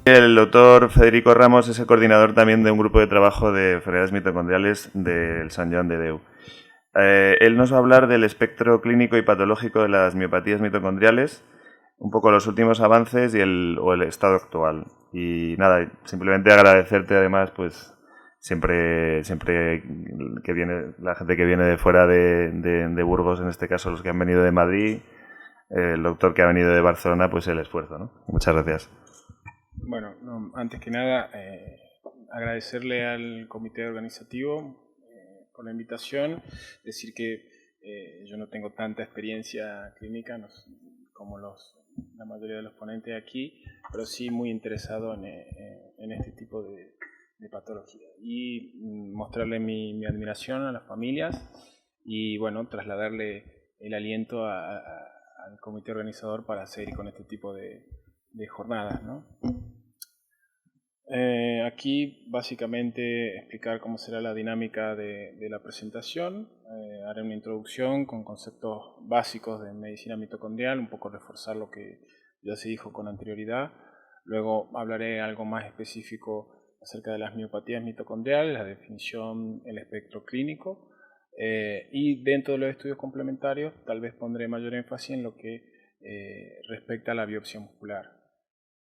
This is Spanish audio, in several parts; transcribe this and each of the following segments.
El doctor Federico Ramos es el coordinador también de un grupo de trabajo de enfermedades mitocondriales del Sant Joan de Déu. Él nos va a hablar del espectro clínico y patológico de las miopatías mitocondriales, un poco los últimos avances y el estado actual. Y nada, simplemente agradecerte además, pues siempre que viene la gente que viene de fuera de Burgos, en este caso los que han venido de Madrid, el doctor que ha venido de Barcelona, pues el esfuerzo, ¿no? Muchas gracias. Bueno, no, antes que nada, agradecerle al comité organizativo por la invitación, decir que yo no tengo tanta experiencia clínica como la mayoría de los ponentes aquí, pero sí muy interesado en este tipo de patología y mostrarle mi admiración a las familias y bueno, trasladarle el aliento al comité organizador para seguir con este tipo de jornadas, ¿no? Aquí básicamente explicar cómo será la dinámica de la presentación. Haré una introducción con conceptos básicos de medicina mitocondrial, un poco reforzar lo que ya se dijo con anterioridad. Luego hablaré algo más específico acerca de las miopatías mitocondriales, la definición, el espectro clínico. Y dentro de los estudios complementarios tal vez pondré mayor énfasis en lo que respecta a la biopsia muscular.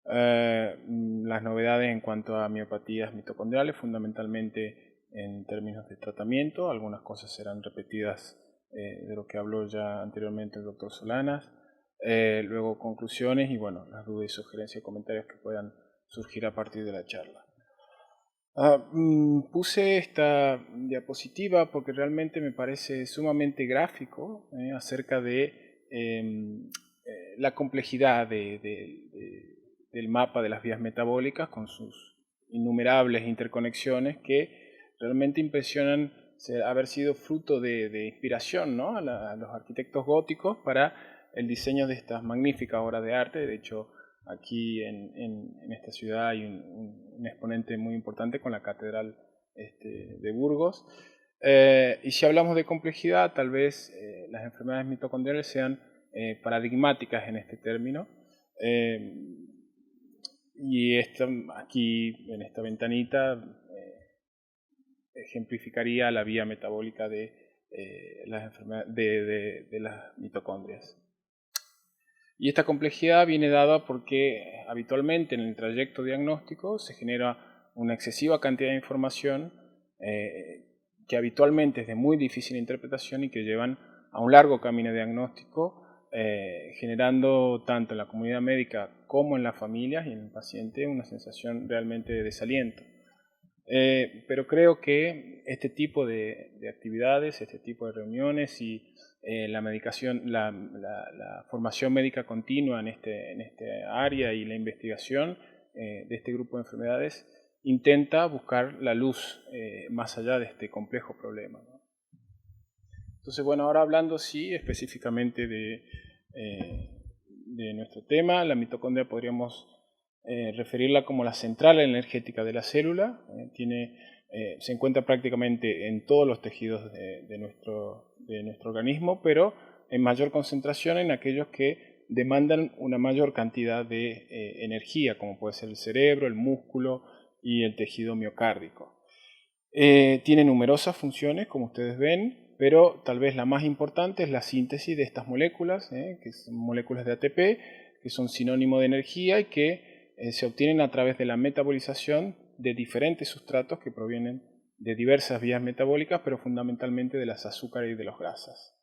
Las novedades en cuanto a miopatías mitocondriales, fundamentalmente en términos de tratamiento, algunas cosas serán repetidas de lo que habló ya anteriormente el doctor Solanas, luego conclusiones y bueno, las dudas y sugerencias y comentarios que puedan surgir a partir de la charla. Puse esta diapositiva porque realmente me parece sumamente gráfico acerca de la complejidad del mapa de las vías metabólicas con sus innumerables interconexiones que realmente impresionan haber sido fruto de inspiración, ¿no? a los arquitectos góticos para el diseño de estas magníficas obras de arte. De hecho, aquí en esta ciudad hay un exponente muy importante con la Catedral de Burgos. Y si hablamos de complejidad, tal vez las enfermedades mitocondriales sean paradigmáticas en este término. Y aquí en esta ventanita ejemplificaría la vía metabólica de las mitocondrias. Y esta complejidad viene dada porque habitualmente en el trayecto diagnóstico se genera una excesiva cantidad de información que habitualmente es de muy difícil interpretación y que llevan a un largo camino diagnóstico, generando tanto en la comunidad médica como en las familias y en el paciente una sensación realmente de desaliento. Pero creo que este tipo de actividades, este tipo de reuniones y la medicación, la formación médica continua en este área y la investigación de este grupo de enfermedades intenta buscar la luz más allá de este complejo problema, ¿no? Entonces, bueno, ahora hablando sí específicamente de nuestro tema, la mitocondria podríamos referirla como la central energética de la célula. Se encuentra prácticamente en todos los tejidos de nuestro organismo, pero en mayor concentración en aquellos que demandan una mayor cantidad de energía, como puede ser el cerebro, el músculo y el tejido miocárdico. Tiene numerosas funciones, como ustedes ven, pero tal vez la más importante es la síntesis de estas moléculas, que son moléculas de ATP, que son sinónimo de energía y que se obtienen a través de la metabolización de diferentes sustratos que provienen de diversas vías metabólicas, pero fundamentalmente de las azúcares y de las grasas.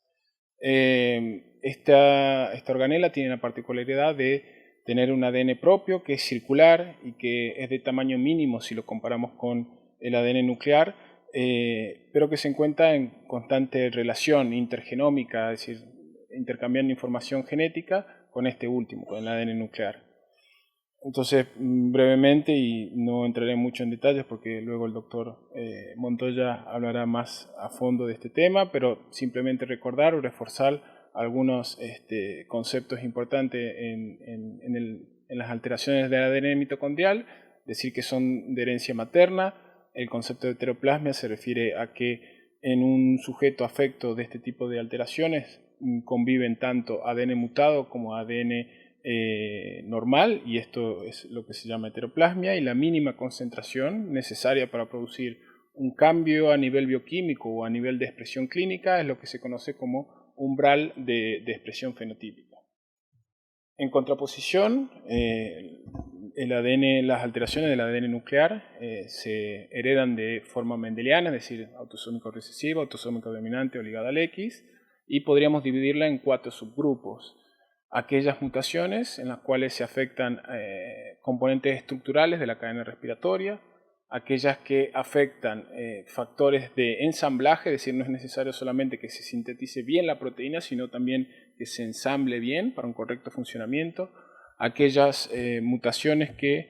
Esta organela tiene la particularidad de tener un ADN propio que es circular y que es de tamaño mínimo si lo comparamos con el ADN nuclear, pero que se encuentra en constante relación intergenómica, es decir, intercambiando información genética con este último, con el ADN nuclear. Entonces, brevemente, y no entraré mucho en detalles porque luego el doctor Montoya hablará más a fondo de este tema, pero simplemente recordar o reforzar algunos conceptos importantes en las alteraciones del ADN mitocondrial, decir que son de herencia materna. El concepto de heteroplasmia se refiere a que en un sujeto afecto de este tipo de alteraciones conviven tanto ADN mutado como ADN normal, y esto es lo que se llama heteroplasmia, y la mínima concentración necesaria para producir un cambio a nivel bioquímico o a nivel de expresión clínica es lo que se conoce como umbral de expresión fenotípica. En contraposición, el ADN, las alteraciones del ADN nuclear se heredan de forma mendeliana, es decir, autosómico recesiva, autosómico dominante o ligada al X, y podríamos dividirla en 4 subgrupos. Aquellas mutaciones en las cuales se afectan componentes estructurales de la cadena respiratoria, aquellas que afectan factores de ensamblaje, es decir, no es necesario solamente que se sintetice bien la proteína, sino también que se ensamble bien para un correcto funcionamiento, aquellas mutaciones que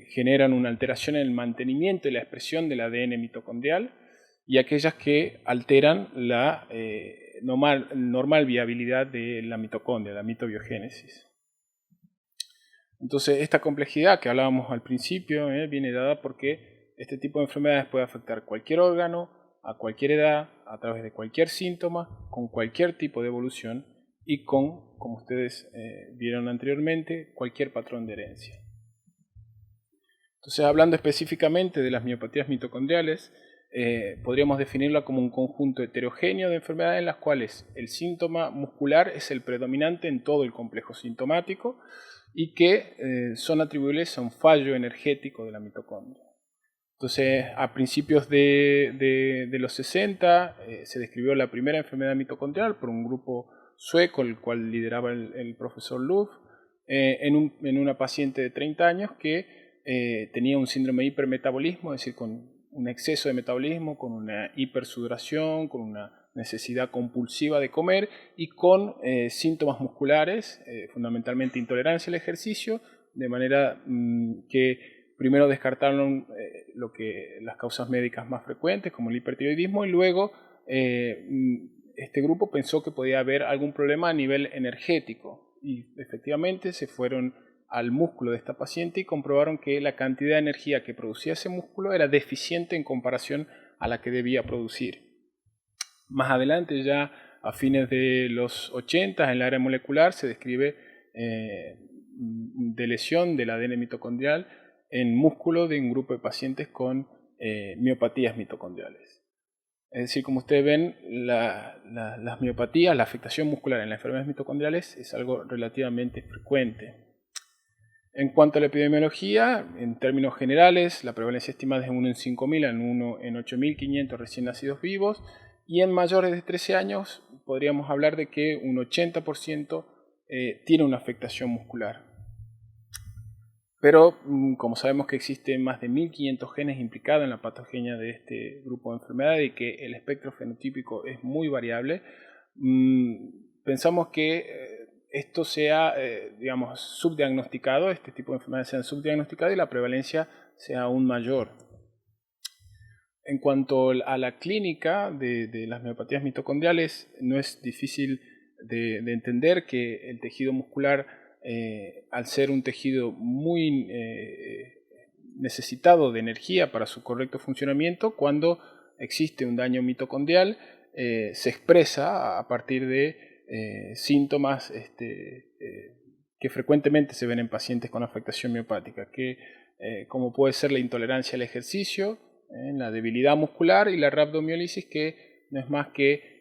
generan una alteración en el mantenimiento y la expresión del ADN mitocondrial, y aquellas que alteran la normal viabilidad de la mitocondria, la mitobiogénesis. Entonces, esta complejidad que hablábamos al principio viene dada porque este tipo de enfermedades puede afectar cualquier órgano, a cualquier edad, a través de cualquier síntoma, con cualquier tipo de evolución y con, como ustedes vieron anteriormente, cualquier patrón de herencia. Entonces, hablando específicamente de las miopatías mitocondriales, podríamos definirla como un conjunto heterogéneo de enfermedades en las cuales el síntoma muscular es el predominante en todo el complejo sintomático y que son atribuibles a un fallo energético de la mitocondria. Entonces, a principios de los 60 se describió la primera enfermedad mitocondrial por un grupo sueco, el cual lideraba el profesor Luff, en una paciente de 30 años que tenía un síndrome de hipermetabolismo, es decir, con un exceso de metabolismo, con una hipersudoración, con una necesidad compulsiva de comer y con síntomas musculares, fundamentalmente intolerancia al ejercicio, de manera que primero descartaron las causas médicas más frecuentes, como el hipertiroidismo, y luego este grupo pensó que podía haber algún problema a nivel energético. Y efectivamente se fueron al músculo de esta paciente y comprobaron que la cantidad de energía que producía ese músculo era deficiente en comparación a la que debía producir. Más adelante, ya a fines de los 80, en el área molecular se describe de lesión del ADN mitocondrial en músculo de un grupo de pacientes con miopatías mitocondriales. Es decir, como ustedes ven, las miopatías, la afectación muscular en las enfermedades mitocondriales es algo relativamente frecuente. En cuanto a la epidemiología, en términos generales, la prevalencia estimada es 1 en 5.000, en 1 en 8.500 recién nacidos vivos, y en mayores de 13 años podríamos hablar de que un 80% tiene una afectación muscular. Pero como sabemos que existen más de 1.500 genes implicados en la patogenia de este grupo de enfermedades y que el espectro fenotípico es muy variable, pensamos que esto sea, digamos, subdiagnosticado, este tipo de enfermedades sean subdiagnosticadas y la prevalencia sea aún mayor. En cuanto a la clínica de las miopatías mitocondriales, no es difícil de entender que el tejido muscular, al ser un tejido muy necesitado de energía para su correcto funcionamiento, cuando existe un daño mitocondrial, se expresa a partir de síntomas que frecuentemente se ven en pacientes con afectación miopática, como puede ser la intolerancia al ejercicio, la debilidad muscular y la rhabdomiólisis, que no es más que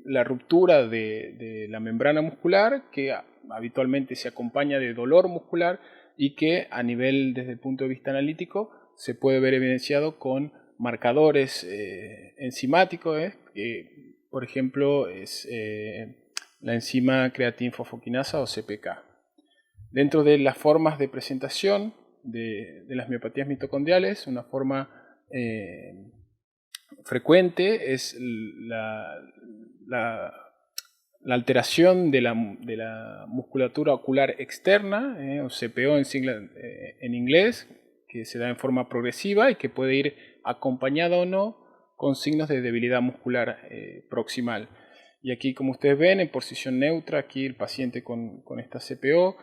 la ruptura de la membrana muscular, que habitualmente se acompaña de dolor muscular y que a nivel, desde el punto de vista analítico, se puede ver evidenciado con marcadores enzimáticos, que por ejemplo es la enzima creatinfosfoquinasa o CPK. Dentro de las formas de presentación de las miopatías mitocondriales, una forma frecuente es la alteración de la musculatura ocular externa, o CPO en inglés, que se da en forma progresiva y que puede ir acompañada o no con signos de debilidad muscular proximal. Y aquí, como ustedes ven, en posición neutra, aquí el paciente con esta CPO,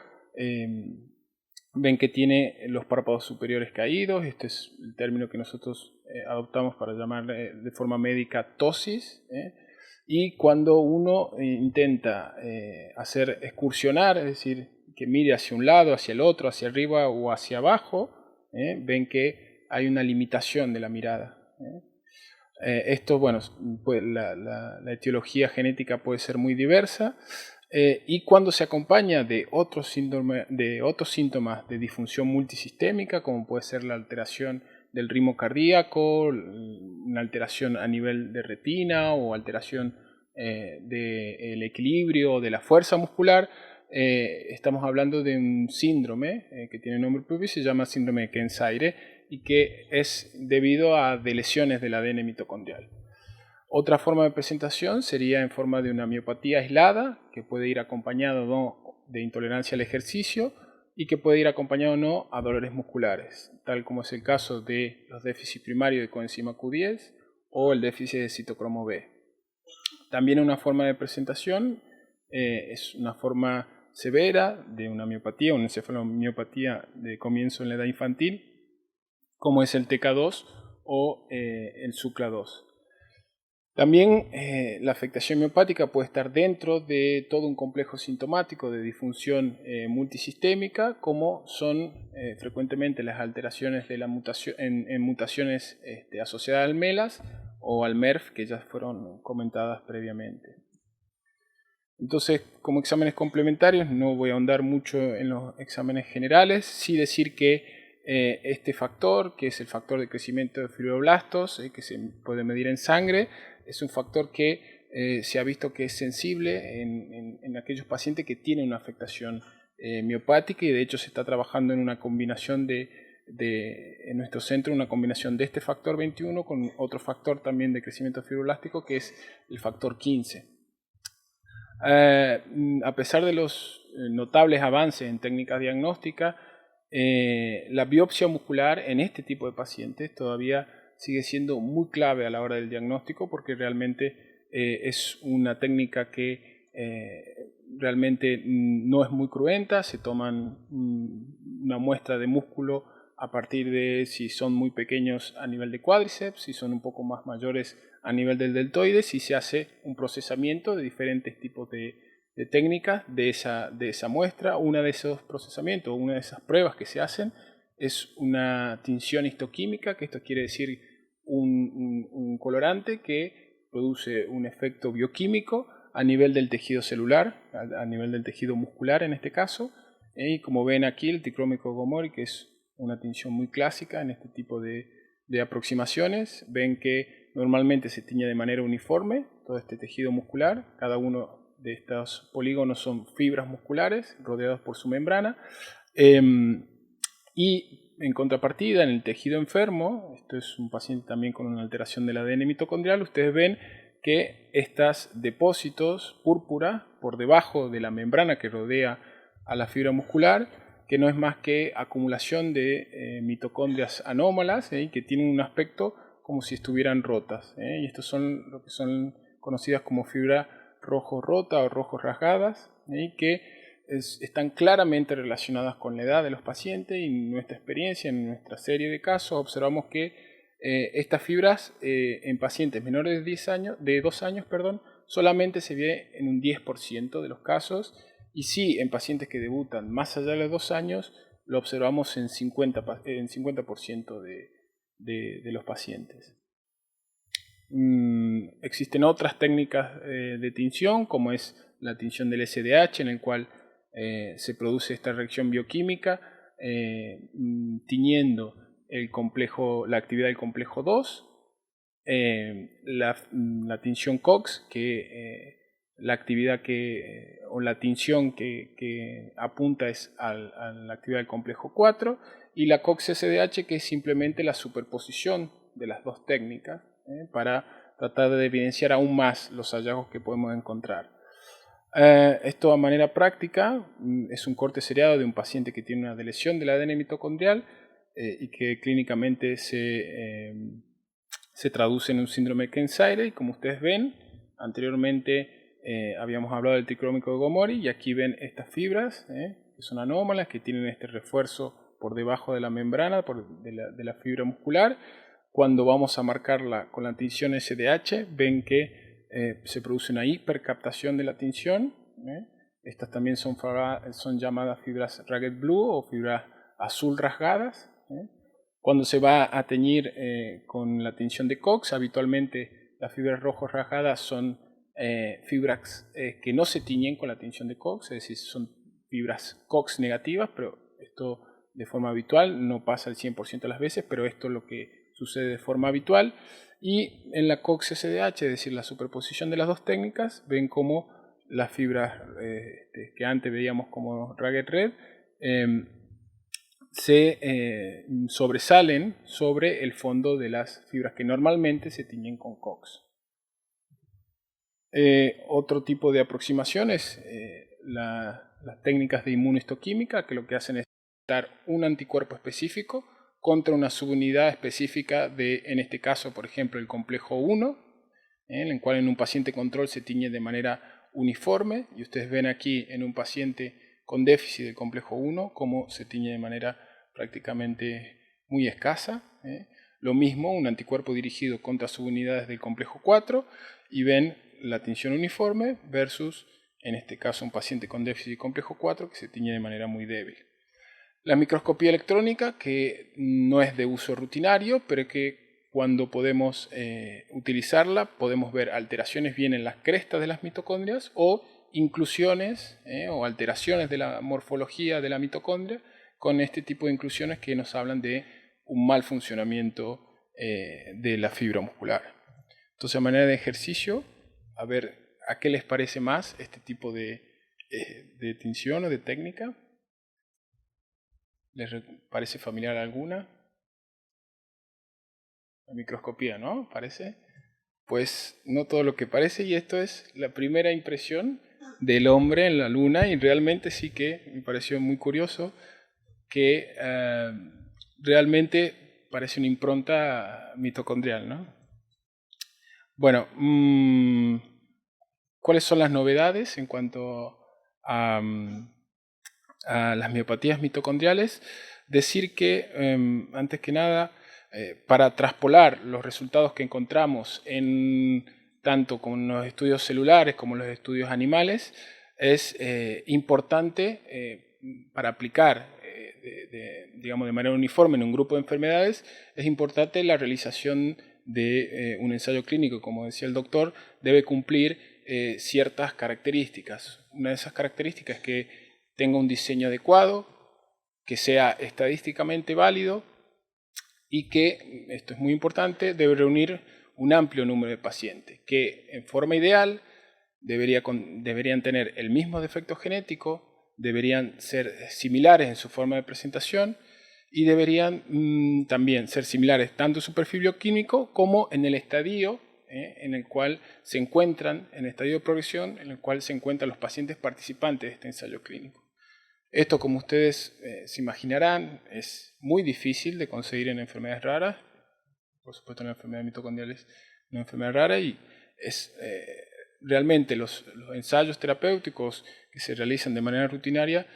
ven que tiene los párpados superiores caídos. Este es el término que nosotros adoptamos para llamar de forma médica ptosis. Y cuando uno intenta hacer excursionar, es decir, que mire hacia un lado, hacia el otro, hacia arriba o hacia abajo, ven que hay una limitación de la mirada. Esto, bueno, pues la etiología genética puede ser muy diversa, y cuando se acompaña de otros síntomas de disfunción multisistémica, como puede ser la alteración del ritmo cardíaco, una alteración a nivel de retina o alteración del equilibrio o de la fuerza muscular, estamos hablando de un síndrome que tiene nombre propio y se llama síndrome de Kearns-Sayre, y que es debido a lesiones del ADN mitocondrial. Otra forma de presentación sería en forma de una miopatía aislada, que puede ir acompañado no de intolerancia al ejercicio y que puede ir acompañado no a dolores musculares, tal como es el caso de los déficits primarios de coenzima Q10 o el déficit de citocromo B. También una forma de presentación es una forma severa de una miopatía, una encefalomiopatía de comienzo en la edad infantil, como es el TK2 o el SUCLA2. También la afectación miopática puede estar dentro de todo un complejo sintomático de disfunción multisistémica, como son frecuentemente las alteraciones de la mutación, en mutaciones asociadas al MELAS o al MERF, que ya fueron comentadas previamente. Entonces, como exámenes complementarios, no voy a ahondar mucho en los exámenes generales, sí decir que este factor, que es el factor de crecimiento de fibroblastos, que se puede medir en sangre, es un factor que se ha visto que es sensible en aquellos pacientes que tienen una afectación miopática, y de hecho se está trabajando en una combinación en nuestro centro, una combinación de este factor 21 con otro factor también de crecimiento fibroblástico, que es el factor 15. A pesar de los notables avances en técnicas diagnósticas, la biopsia muscular en este tipo de pacientes todavía sigue siendo muy clave a la hora del diagnóstico, porque realmente es una técnica que realmente no es muy cruenta. Se toman una muestra de músculo a partir de si son muy pequeños a nivel de cuádriceps, si son un poco más mayores a nivel del deltoides, y se hace un procesamiento de diferentes tipos de técnicas de esa muestra. Una de esos procesamientos, una de esas pruebas que se hacen es una tinción histoquímica, que esto quiere decir un colorante que produce un efecto bioquímico a nivel del tejido celular, a nivel del tejido muscular en este caso, y como ven aquí el tricrómico Gomori, que es una tinción muy clásica en este tipo de aproximaciones. Ven que normalmente se tiñe de manera uniforme todo este tejido muscular. Cada uno de estos polígonos son fibras musculares rodeados por su membrana, y en contrapartida en el tejido enfermo, esto es un paciente también con una alteración del ADN mitocondrial, ustedes ven que estos depósitos púrpura por debajo de la membrana que rodea a la fibra muscular, que no es más que acumulación de mitocondrias anómalas, que tienen un aspecto como si estuvieran rotas, y estos son lo que son conocidas como fibra rojo rota o rojo rasgadas, que están claramente relacionadas con la edad de los pacientes, y en nuestra experiencia, en nuestra serie de casos, observamos que estas fibras en pacientes menores de 2 años, solamente se ve en un 10% de los casos, y sí en pacientes que debutan más allá de los 2 años lo observamos en 50% de los pacientes. Existen otras técnicas de tinción, como es la tinción del SDH, en el cual se produce esta reacción bioquímica tiñendo la actividad del complejo 2, la tinción COX, que la actividad o la tinción que apunta es a la actividad del complejo 4, y la COX-SDH, que es simplemente la superposición de las dos técnicas para tratar de evidenciar aún más los hallazgos que podemos encontrar. Esto a manera práctica es un corte seriado de un paciente que tiene una lesión del ADN mitocondrial y que clínicamente se traduce en un síndrome de Kearns-Sayre, y como ustedes ven, anteriormente habíamos hablado del tricrómico de Gomori, y aquí ven estas fibras que son anómalas, que tienen este refuerzo por debajo de la membrana de la fibra muscular. Cuando vamos a marcarla con la tinción SDH, ven que se produce una hipercaptación de la tinción Estas también son llamadas fibras ragged blue o fibras azul rasgadas. Cuando se va a teñir con la tinción de Cox, habitualmente las fibras rojo rasgadas son fibras que no se tiñen con la tinción de Cox, es decir, son fibras Cox negativas, pero esto de forma habitual no pasa el 100% de las veces, pero esto es lo que sucede de forma habitual. Y en la Cox SDH, es decir, la superposición de las dos técnicas, ven cómo las fibras que antes veíamos como ragged red se sobresalen sobre el fondo de las fibras que normalmente se tiñen con Cox. Otro tipo de aproximación es las técnicas de inmunohistoquímica, que lo que hacen es dar un anticuerpo específico contra una subunidad específica de, en este caso, por ejemplo, el complejo 1, en el cual en un paciente control se tiñe de manera uniforme, y ustedes ven aquí en un paciente con déficit del complejo 1 cómo se tiñe de manera prácticamente muy escasa. Lo mismo, un anticuerpo dirigido contra subunidades del complejo 4, y ven la tinción uniforme versus, en este caso, un paciente con déficit del complejo 4 que se tiñe de manera muy débil. La microscopía electrónica, que no es de uso rutinario, pero que cuando podemos utilizarla podemos ver alteraciones bien en las crestas de las mitocondrias o inclusiones o alteraciones de la morfología de la mitocondria con este tipo de inclusiones que nos hablan de un mal funcionamiento de la fibra muscular. Entonces, a manera de ejercicio, a ver a qué les parece más este tipo de tinción o de técnica. ¿Les parece familiar alguna? La microscopía, ¿no? ¿Parece? Pues no todo lo que parece, y esto es la primera impresión del hombre en la luna, y realmente sí que me pareció muy curioso que realmente parece una impronta mitocondrial, ¿no? Bueno, ¿cuáles son las novedades en cuanto a las miopatías mitocondriales? Decir que, antes que nada, para traspolar los resultados que encontramos tanto con los estudios celulares como los estudios animales, es importante para aplicar digamos, de manera uniforme en un grupo de enfermedades, es importante la realización de un ensayo clínico. Como decía el doctor, debe cumplir ciertas características. Una de esas características es que tenga un diseño adecuado, que sea estadísticamente válido y que, esto es muy importante, debe reunir un amplio número de pacientes, que en forma ideal deberían tener el mismo defecto genético, deberían ser similares en su forma de presentación y deberían también ser similares tanto en su perfil bioquímico como en el estadio en el cual se encuentran, en el estadio de progresión, en el cual se encuentran los pacientes participantes de este ensayo clínico. Esto, como ustedes se imaginarán, es muy difícil de conseguir en enfermedades raras. Por supuesto, en enfermedades mitocondriales es una enfermedad rara, y es realmente los ensayos terapéuticos que se realizan de manera rutinaria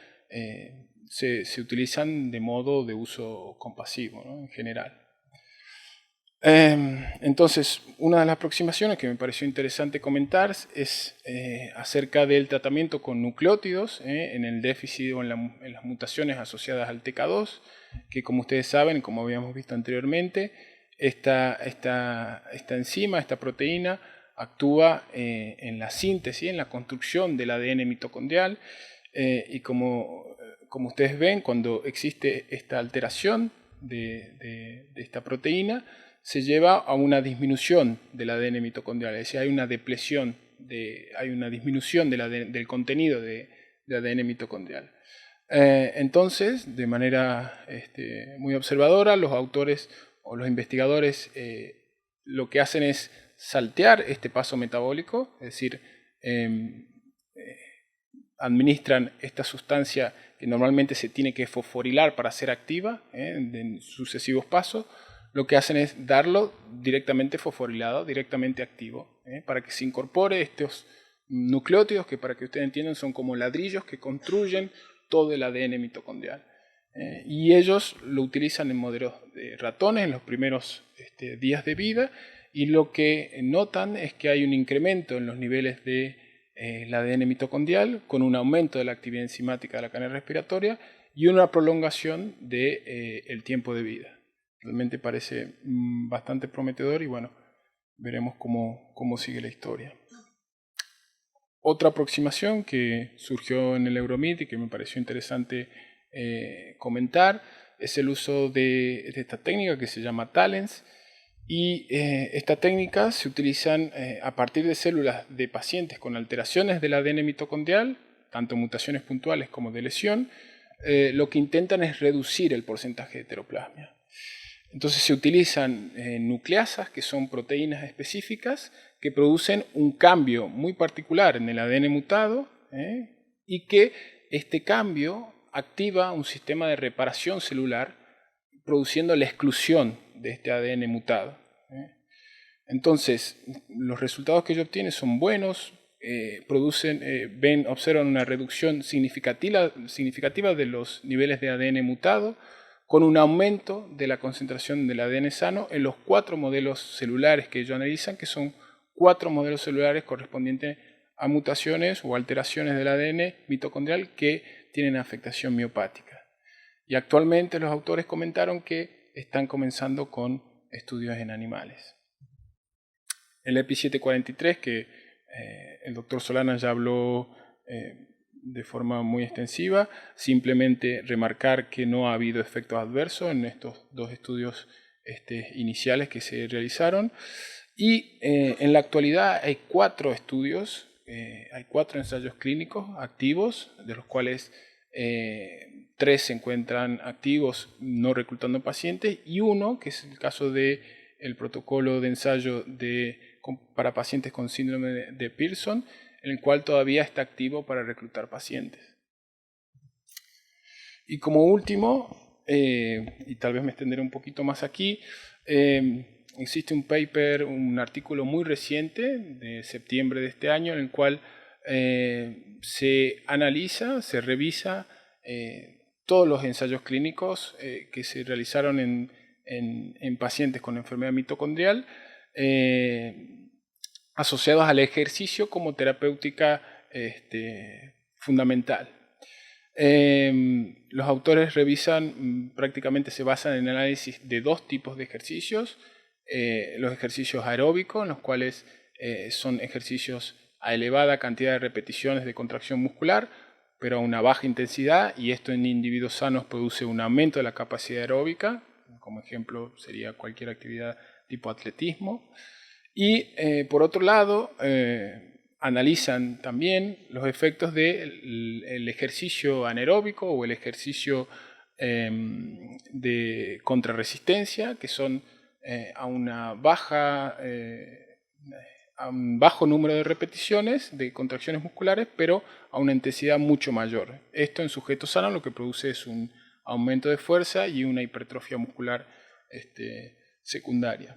se utilizan de modo de uso compasivo, ¿no? En general. Entonces, una de las aproximaciones que me pareció interesante comentar es acerca del tratamiento con nucleótidos en el déficit o en las mutaciones asociadas al TK2, que, como ustedes saben, como habíamos visto anteriormente, esta enzima, esta proteína, actúa en la síntesis, en la construcción del ADN mitocondrial, y como ustedes ven, cuando existe esta alteración de esta proteína, se lleva a una disminución del ADN mitocondrial, es decir, hay una disminución del contenido de ADN mitocondrial. Entonces, de manera muy observadora, los autores o los investigadores lo que hacen es saltear este paso metabólico, es decir, administran esta sustancia que normalmente se tiene que fosforilar para ser activa en sucesivos pasos. Lo que hacen es darlo directamente fosforilado, directamente activo, para que se incorpore estos nucleótidos que, para que ustedes entiendan, son como ladrillos que construyen todo el ADN mitocondrial. Y ellos lo utilizan en modelos de ratones en los primeros días de vida, y lo que notan es que hay un incremento en los niveles de el ADN mitocondrial con un aumento de la actividad enzimática de la cadena respiratoria y una prolongación del tiempo de vida. Realmente parece bastante prometedor y bueno, veremos cómo sigue la historia. Otra aproximación que surgió en el Euromid y que me pareció interesante comentar es el uso de esta técnica que se llama TALENS. Y esta técnica se utilizan a partir de células de pacientes con alteraciones del ADN mitocondrial, tanto mutaciones puntuales como de lesión. Lo que intentan es reducir el porcentaje de heteroplasmia. Entonces se utilizan nucleasas, que son proteínas específicas, que producen un cambio muy particular en el ADN mutado, y que este cambio activa un sistema de reparación celular, produciendo la exclusión de este ADN mutado. Entonces, los resultados que ellos obtienen son buenos, observan una reducción significativa de los niveles de ADN mutado, con un aumento de la concentración del ADN sano en los 4 modelos celulares que ellos analizan, que son 4 modelos celulares correspondientes a mutaciones o alteraciones del ADN mitocondrial que tienen afectación miopática. Y actualmente los autores comentaron que están comenzando con estudios en animales. El EPI743, que el doctor Solana ya habló de forma muy extensiva, simplemente remarcar que no ha habido efectos adversos en estos 2 estudios iniciales que se realizaron. Y en la actualidad hay 4 estudios, hay 4 ensayos clínicos activos, de los cuales 3 se encuentran activos no reclutando pacientes, y uno, que es el caso del protocolo de ensayo para pacientes con síndrome de Pearson, en el cual todavía está activo para reclutar pacientes. Y como último, y tal vez me extenderé un poquito más aquí, existe un paper, un artículo muy reciente de septiembre de este año, en el cual se analiza, se revisa todos los ensayos clínicos que se realizaron en pacientes con enfermedad mitocondrial, asociados al ejercicio como terapéutica fundamental. Los autores revisan, prácticamente se basan en el análisis de 2 tipos de ejercicios: los ejercicios aeróbicos, en los cuales son ejercicios a elevada cantidad de repeticiones de contracción muscular, pero a una baja intensidad, y esto en individuos sanos produce un aumento de la capacidad aeróbica. Como ejemplo sería cualquier actividad tipo atletismo. Y por otro lado, analizan también los efectos del ejercicio anaeróbico o el ejercicio de contrarresistencia, que son a un bajo número de repeticiones de contracciones musculares, pero a una intensidad mucho mayor. Esto en sujetos sanos lo que produce es un aumento de fuerza y una hipertrofia muscular secundaria.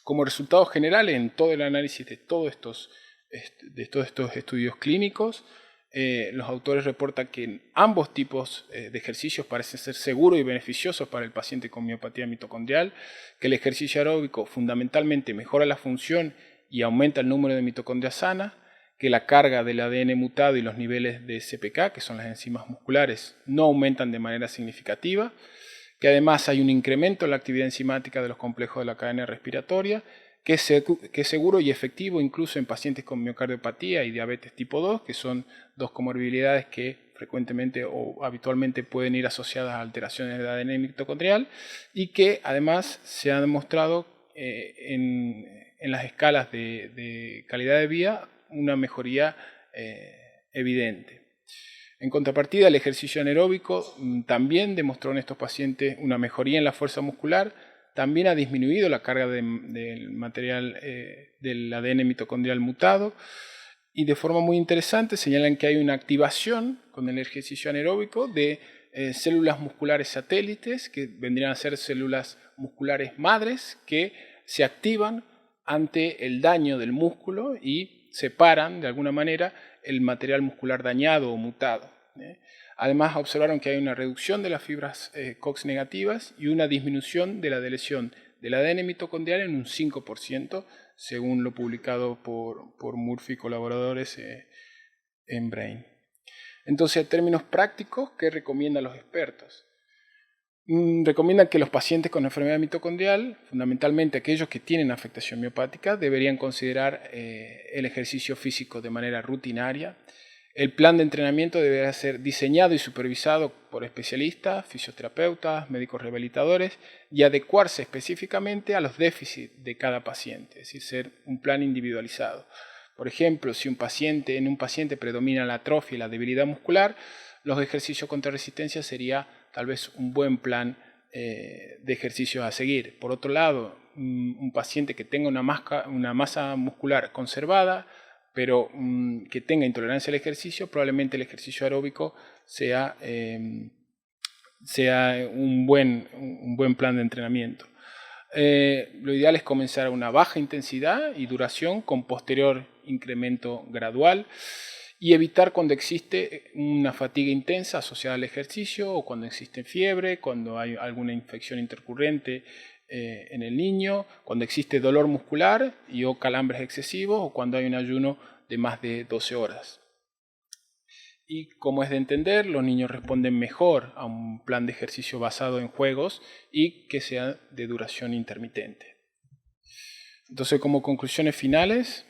Como resultado general, en todo el análisis de todos estos estudios clínicos, los autores reportan que en ambos tipos de ejercicios parecen ser seguros y beneficiosos para el paciente con miopatía mitocondrial, que el ejercicio aeróbico fundamentalmente mejora la función y aumenta el número de mitocondrias sanas, que la carga del ADN mutado y los niveles de CPK, que son las enzimas musculares, no aumentan de manera significativa, que además hay un incremento en la actividad enzimática de los complejos de la cadena respiratoria, que es seguro y efectivo incluso en pacientes con miocardiopatía y diabetes tipo 2, que son 2 comorbilidades que frecuentemente o habitualmente pueden ir asociadas a alteraciones del ADN mitocondrial, y que además se ha demostrado en las escalas de calidad de vida una mejoría evidente. En contrapartida, el ejercicio anaeróbico también demostró en estos pacientes una mejoría en la fuerza muscular, también ha disminuido la carga del material del ADN mitocondrial mutado, y de forma muy interesante señalan que hay una activación con el ejercicio anaeróbico de células musculares satélites, que vendrían a ser células musculares madres, que se activan ante el daño del músculo y separan de alguna manera el material muscular dañado o mutado. Además observaron que hay una reducción de las fibras COX negativas y una disminución de la lesión del ADN mitocondrial en un 5%, según lo publicado por Murphy y colaboradores en Brain. Entonces, en términos prácticos, ¿qué recomiendan los expertos? Recomiendan que los pacientes con enfermedad mitocondrial, fundamentalmente aquellos que tienen afectación miopática, deberían considerar el ejercicio físico de manera rutinaria. El plan de entrenamiento deberá ser diseñado y supervisado por especialistas, fisioterapeutas, médicos rehabilitadores y adecuarse específicamente a los déficits de cada paciente, es decir, ser un plan individualizado. Por ejemplo, si en un paciente predomina la atrofia y la debilidad muscular, los ejercicios contra resistencia sería tal vez un buen plan de ejercicios a seguir. Por otro lado, un paciente que tenga una masa muscular conservada, pero que tenga intolerancia al ejercicio, probablemente el ejercicio aeróbico sea un buen plan de entrenamiento. Lo ideal es comenzar a una baja intensidad y duración con posterior incremento gradual y evitar cuando existe una fatiga intensa asociada al ejercicio o cuando existe fiebre, cuando hay alguna infección intercurrente en el niño, cuando existe dolor muscular o calambres excesivos o cuando hay un ayuno de más de 12 horas. Y como es de entender, los niños responden mejor a un plan de ejercicio basado en juegos y que sea de duración intermitente. Entonces, como conclusiones finales,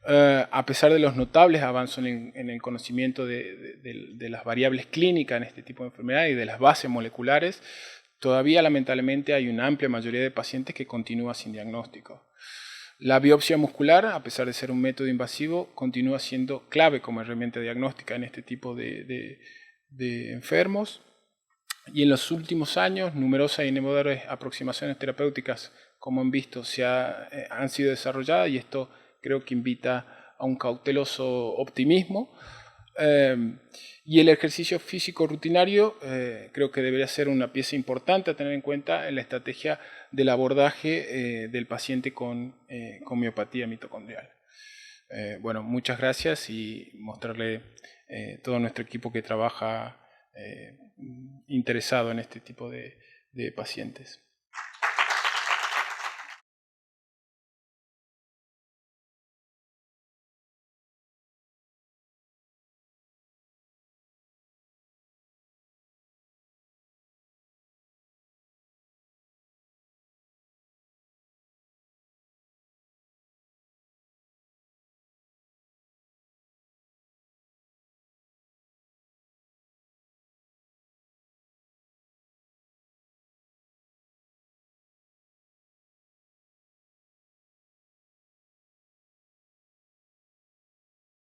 a pesar de los notables avances en el conocimiento de las variables clínicas en este tipo de enfermedad y de las bases moleculares, todavía lamentablemente hay una amplia mayoría de pacientes que continúa sin diagnóstico. La biopsia muscular, a pesar de ser un método invasivo, continúa siendo clave como herramienta diagnóstica en este tipo de enfermos. Y en los últimos años, numerosas y innovadoras aproximaciones terapéuticas, como han visto, han sido desarrolladas y esto creo que invita a un cauteloso optimismo. Y el ejercicio físico rutinario creo que debería ser una pieza importante a tener en cuenta en la estrategia del abordaje del paciente con miopatía mitocondrial. Bueno, muchas gracias y mostrarle todo nuestro equipo que trabaja interesado en este tipo de pacientes.